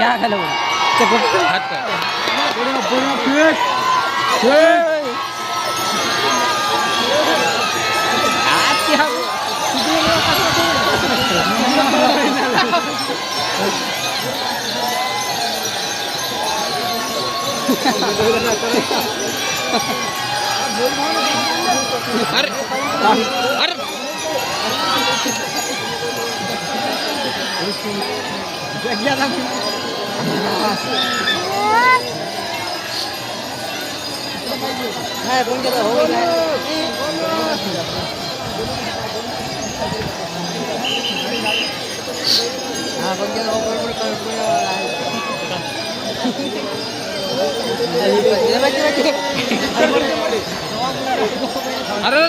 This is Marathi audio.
हाकायला हात काय अरे अरे नाही कोण केलं हो हा कोण केलं हो अरे